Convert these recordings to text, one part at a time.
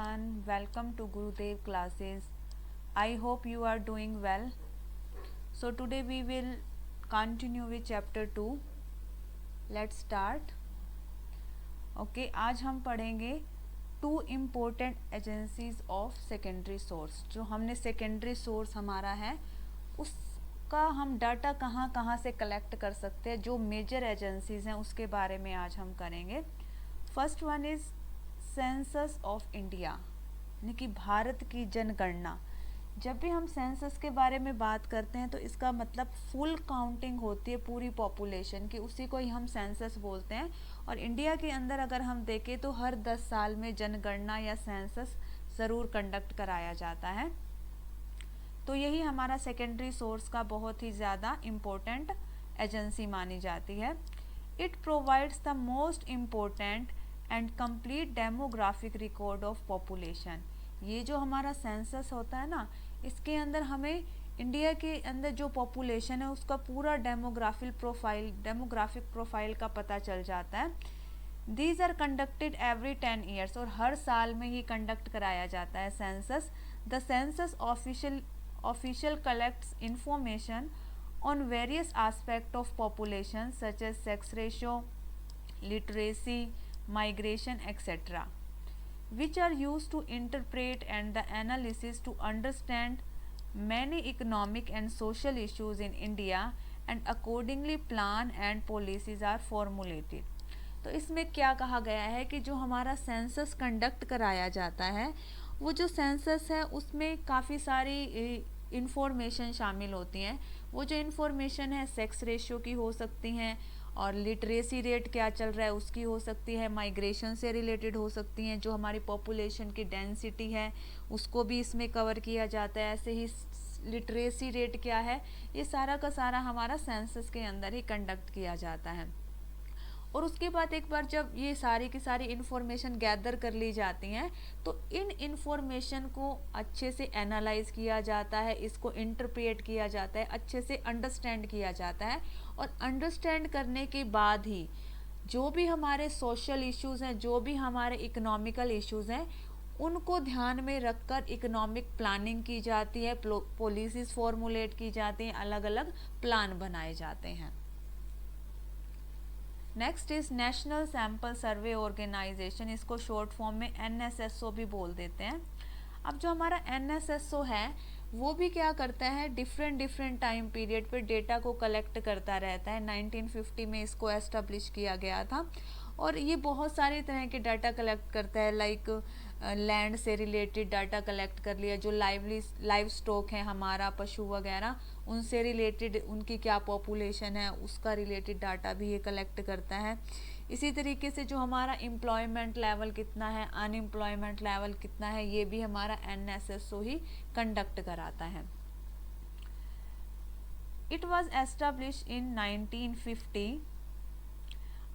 everyone, welcome to Gurudev classes. I hope you are doing well. So today we will continue with chapter 2. Let's start. Okay, आज हम पढ़ेंगे 2 important agencies of secondary source. जो हमने secondary source हमारा है उसका हम data कहाँ कहाँ से कलेक्ट कर सकते हैं, जो मेजर एजेंसीज हैं उसके बारे में आज हम करेंगे। First one is census of India, यानी कि भारत की जनगणना। जब भी हम सेंसस के बारे में बात करते हैं तो इसका मतलब फुल काउंटिंग होती है पूरी पॉपुलेशन की, उसी को ही हम सेंसस बोलते हैं। और इंडिया के अंदर अगर हम देखें तो हर 10 साल में जनगणना या सेंसस ज़रूर कंडक्ट कराया जाता है। तो यही हमारा सेकेंडरी सोर्स का बहुत ही ज़्यादा इम्पोर्टेंट एजेंसी मानी जाती है। It provides the most important and complete demographic record of population. ये जो हमारा सेंसस होता है ना, इसके अंदर हमें इंडिया के अंदर जो पॉपुलेशन है उसका पूरा डेमोग्राफिक प्रोफाइल का पता चल जाता है। These are conducted every 10 years, और हर साल में ही कंडक्ट कराया जाता है census. The census official collects information on various aspect of population such as sex ratio, literacy, migration, etc., which are used to interpret and the analysis to understand many economic and social issues in India, and accordingly plan and policies are formulated. तो इसमें क्या कहा गया है कि जो हमारा census conduct कराया जाता है, वो जो सेंसस है उसमें काफ़ी सारी इंफॉर्मेशन शामिल होती हैं। वो जो इंफॉर्मेशन है सेक्स रेशियो की हो सकती हैं, और लिटरेसी रेट क्या चल रहा है उसकी हो सकती है, माइग्रेशन से रिलेटेड हो सकती हैं, जो हमारी पॉपुलेशन की डेंसिटी है उसको भी इसमें कवर किया जाता है। ऐसे ही लिटरेसी रेट क्या है, ये सारा का सारा हमारा सेंसस के अंदर ही कंडक्ट किया जाता है। और उसके बाद एक बार जब ये सारी की सारी इन्फॉर्मेशन गैदर कर ली जाती हैं तो इन इन्फॉर्मेशन को अच्छे से एनालाइज किया जाता है, इसको इंटरप्रेट किया जाता है, अच्छे से अंडरस्टैंड किया जाता है। और अंडरस्टैंड करने के बाद ही जो भी हमारे सोशल इश्यूज़ हैं, जो भी हमारे इकोनॉमिकल इश्यूज़ हैं, उनको ध्यान में रखकर इकोनॉमिक प्लानिंग की जाती है, पॉलिसीज़ फॉर्मुलेट की जाती हैं, अलग अलग प्लान बनाए जाते हैं। Next is national sample survey organisation, इसको शॉर्ट फॉर्म में NSSO भी बोल देते हैं। अब जो हमारा NSSO है वो भी क्या करता है, डिफरेंट टाइम पीरियड पे डेटा को कलेक्ट करता रहता है। 1950 में इसको एस्टेब्लिश किया गया था, और ये बहुत सारे तरह के डाटा कलेक्ट करता है। लाइक लैंड से रिलेटेड डाटा कलेक्ट कर लिया, जो लाइव स्टॉक है हमारा, पशु वगैरह, उनसे रिलेटेड उनकी क्या पॉपुलेशन है उसका रिलेटेड डाटा भी ये कलेक्ट करता है। इसी तरीके से जो हमारा एम्प्लॉयमेंट लेवल कितना है, अनएम्प्लॉयमेंट लेवल कितना है, ये भी हमारा NSSO ही कंडक्ट कराता है। It was establish in 1950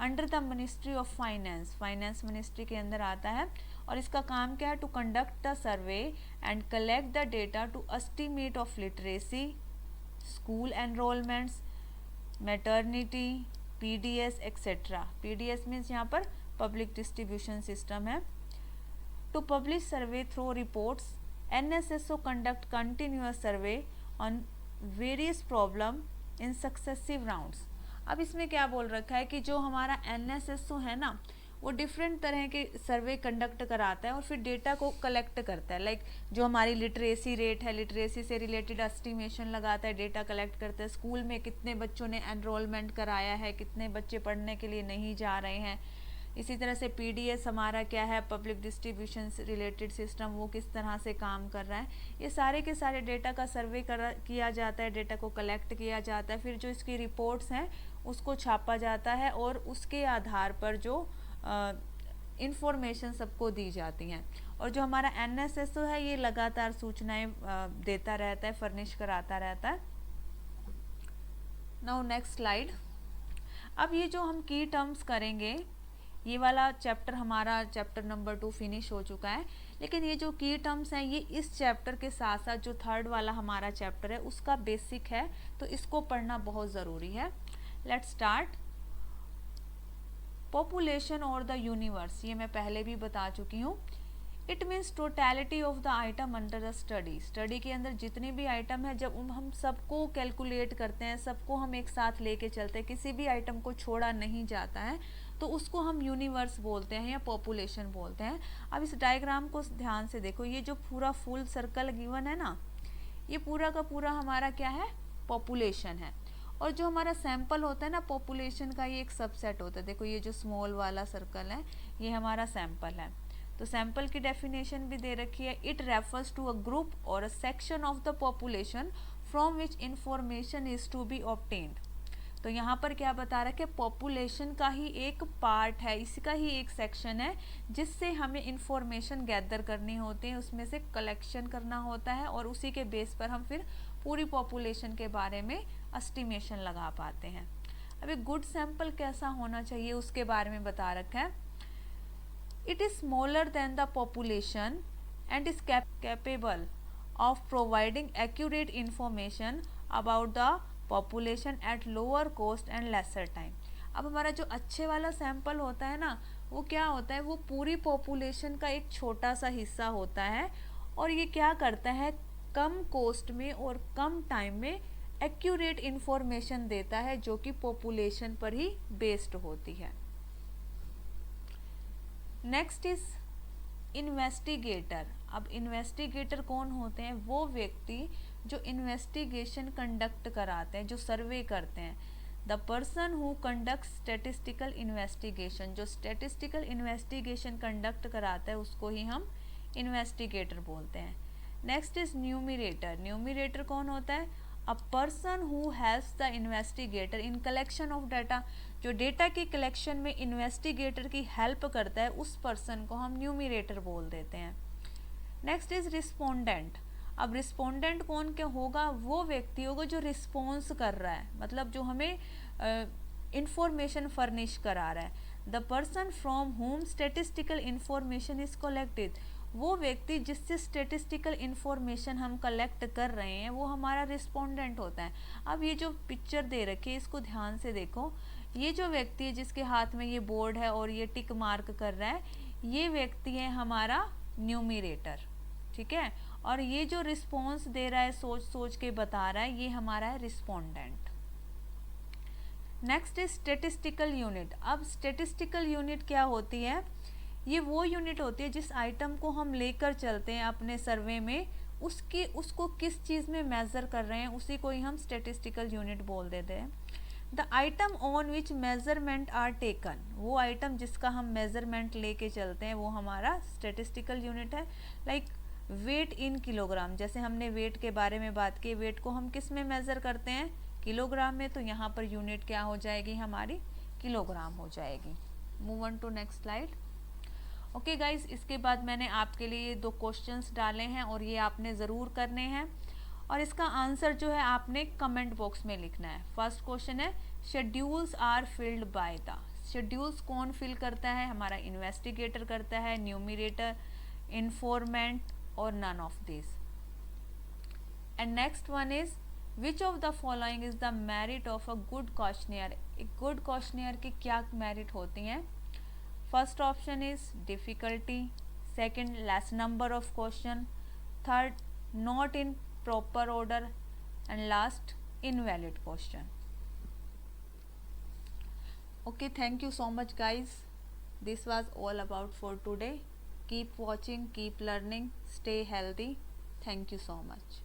under the ministry of finance ministry के अंदर आता है। और इसका काम क्या है, to conduct the survey and collect the data to estimate of literacy, school enrolments, maternity, PDS etcetera. PDS means यहाँ पर पब्लिक डिस्ट्रीब्यूशन सिस्टम है। To publish survey through reports, NSSO conduct continuous survey on various problem in successive rounds. अब इसमें क्या बोल रखा है कि जो हमारा NSSO है ना, वो डिफरेंट तरह के सर्वे कंडक्ट कराता है और फिर डेटा को कलेक्ट करता है। लाइक जो हमारी लिटरेसी रेट है, लिटरेसी से रिलेटेड एस्टिमेशन लगाता है, डेटा कलेक्ट करता है। स्कूल में कितने बच्चों ने एनरोलमेंट कराया है, कितने बच्चे पढ़ने के लिए नहीं जा रहे हैं। इसी तरह से PDS हमारा क्या है, पब्लिक डिस्ट्रीब्यूशन से रिलेटेड सिस्टम, वो किस तरह से काम कर रहा है। ये सारे के सारे डेटा का सर्वे किया जाता है, डेटा को कलेक्ट किया जाता है, फिर जो इसकी रिपोर्ट्स हैं उसको छापा जाता है, और उसके आधार पर जो इंफॉर्मेशन सबको दी जाती हैं। और जो हमारा NSSO है ये लगातार सूचनाएं देता रहता है, फर्निश कराता रहता है। Now next slide. अब ये जो हम की टर्म्स करेंगे, ये वाला चैप्टर हमारा चैप्टर नंबर 2 फिनिश हो चुका है, लेकिन ये जो की टर्म्स हैं ये इस चैप्टर के साथ साथ जो थर्ड वाला हमारा चैप्टर है उसका बेसिक है, तो इसको पढ़ना बहुत ज़रूरी है। Let's start. पॉपुलेशन और द यूनिवर्स, ये मैं पहले भी बता चुकी हूँ। It means totality of the item under the study. Study के अंदर जितनी भी आइटम है, जब हम सबको कैलकुलेट करते हैं, सबको हम एक साथ लेके चलते हैं, किसी भी आइटम को छोड़ा नहीं जाता है, तो उसको हम यूनिवर्स बोलते हैं या पॉपुलेशन बोलते हैं। अब इस डायग्राम को ध्यान से देखो, ये जो पूरा फुल सर्कल गिवन है ना, ये पूरा का पूरा हमारा क्या है, पॉपुलेशन है। और जो हमारा सैंपल होता है ना पॉपुलेशन का, ये एक सबसेट होता है। देखो ये जो स्मॉल वाला सर्कल है, ये हमारा सैंपल है। तो सैंपल की डेफिनेशन भी दे रखी है, it refers to a group or a section of the population from which information is to be obtained. तो यहाँ पर क्या बता रहा है कि पॉपुलेशन का ही एक पार्ट है, इसका ही एक सेक्शन है जिससे हमें इंफॉर्मेशन गैदर करनी होती है, उसमें से कलेक्शन करना होता है, और उसी के बेस पर हम फिर पूरी पॉपुलेशन के बारे में एस्टिमेशन लगा पाते हैं। अब एक गुड सैंपल कैसा होना चाहिए उसके बारे में बता रखा है। It is smaller than the population and is capable of providing accurate information about the population at lower cost and lesser time। अब हमारा जो अच्छे वाला सैंपल होता है ना, वो क्या होता है, वो पूरी पॉपुलेशन का एक छोटा सा हिस्सा होता है, और ये क्या करता है, कम कॉस्ट में और कम टाइम में एक्यूरेट इंफॉर्मेशन देता है, जो कि पॉपुलेशन पर ही बेस्ड होती है। Next is investigator. अब इन्वेस्टिगेटर कौन होते हैं, वो व्यक्ति जो इन्वेस्टिगेशन कंडक्ट कराते हैं, जो सर्वे करते हैं। The person who conduct statistical investigation, जो स्टेटिस्टिकल इन्वेस्टिगेशन कंडक्ट कराता है उसको ही हम इन्वेस्टिगेटर बोलते हैं। Next is numerator. न्यूमिरेटर कौन होता है, a person who helps the investigator in collection of data. जो डेटा की कलेक्शन में इन्वेस्टिगेटर की हेल्प करता है, उस पर्सन को हम न्यूमिरेटर बोल देते हैं। Next is respondent. अब रिस्पोंडेंट कौन क्या होगा, वो व्यक्ति होगा जो रिस्पॉन्स कर रहा है, मतलब जो हमें इंफॉर्मेशन फर्निश करा रहा है। The person from home statistical information is collected. वो व्यक्ति जिससे स्टेटिस्टिकल इंफॉर्मेशन हम कलेक्ट कर रहे हैं, वो हमारा रिस्पोंडेंट होता है। अब ये जो पिक्चर दे रखी है, इसको ध्यान से देखो। ये जो व्यक्ति है जिसके हाथ में ये बोर्ड है और ये टिक मार्क कर रहा है, ये व्यक्ति है हमारा न्यूमिरेटर, ठीक है। और ये जो रिस्पॉन्स दे रहा है, सोच सोच के बता रहा है, ये हमारा है respondent. Next is statistical unit. अब स्टेटिस्टिकल यूनिट क्या होती है, ये वो यूनिट होती है जिस आइटम को हम लेकर चलते हैं अपने सर्वे में, उसको किस चीज़ में मेज़र कर रहे हैं, उसी को ही हम स्टेटिस्टिकल यूनिट बोल देते हैं। The item on which measurement are taken, वो आइटम जिसका हम मेजरमेंट लेके चलते हैं, वो हमारा स्टेटिस्टिकल यूनिट है। लाइक वेट इन किलोग्राम, जैसे हमने वेट के बारे में बात की, वेट को हम किस में मेज़र करते हैं, किलोग्राम में, तो यहाँ पर यूनिट क्या हो जाएगी, हमारी किलोग्राम हो जाएगी। Move on to next slide. Okay guys, इसके बाद मैंने आपके लिए 2 क्वेश्चंस डाले हैं और ये आपने ज़रूर करने हैं, और इसका आंसर जो है आपने कमेंट बॉक्स में लिखना है। फर्स्ट क्वेश्चन है, schedules are filled by the. Schedules कौन फिल करता है, हमारा इन्वेस्टिगेटर करता है, न्यूमिरेटर, इन्फॉर्मेंट, और none of this. And next one is, which of the following is the merit of a good questionnaire. एक गुड क्वेश्चनियर की क्या मेरिट होती हैं। First option is difficulty, second less number of question, third not in proper order, and last invalid question. Okay, thank you so much guys. This was all about for today. Keep watching, keep learning, stay healthy. Thank you so much.